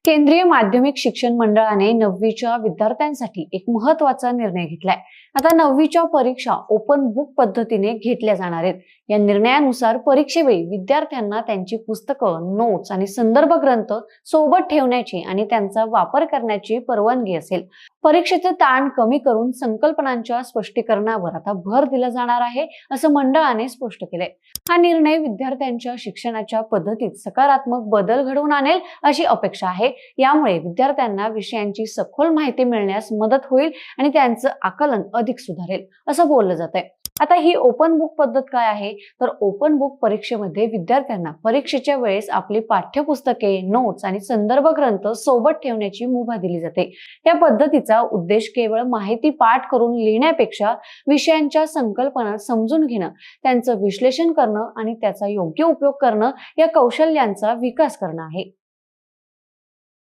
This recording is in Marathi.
केंद्रीय माध्यमिक शिक्षण मंडळाने 9वीच्या विद्यार्थ्यांसाठी एक महत्त्वाचा निर्णय घेतलाय। आता 9वीच्या परीक्षा ओपन बुक पद्धतीने घेतल्या जाणार आहेत। या निर्णयानुसार परीक्षेवेळी विद्यार्थ्यांना त्यांची पुस्तकं, नोट्स आणि संदर्भ ग्रंथ सोबत ठेवण्याची आणि त्यांचा वापर करण्याची परवानगी असेल। परीक्षेचे ताण कमी करून संकल्पनांच्या स्पष्टीकरणावर आता भर दिला जाणार आहे, असं मंडळाने स्पष्ट केलंय। हा निर्णय विद्यार्थ्यांच्या शिक्षणाच्या पद्धतीत सकारात्मक बदल घडवून आणेल अशी अपेक्षा आहे। यामुळे विद्यार्थ्यांना विषयांची सखोल माहिती मिळण्यास मदत होईल आणि त्यांचं आकलन अधिक सुधारेल, असं बोललं जातंय। आता ही ओपन बुक पद्धत काय आहे, तर ओपन बुक परीक्षेमध्ये विद्यार्थ्यांना परीक्षेच्या वेळेस आपली पाठ्यपुस्तके, नोट्स आणि संदर्भ ग्रंथ सोबत ठेवण्याची मुभा दिली जाते। या पद्धतीचा उद्देश केवळ माहिती पाठ करून लिहिण्यापेक्षा विषयांच्या संकल्पना समजून घेणं, त्यांचं विश्लेषण करणं आणि त्याचा योग्य उपयोग करणं या कौशल्यांचा विकास करणं आहे।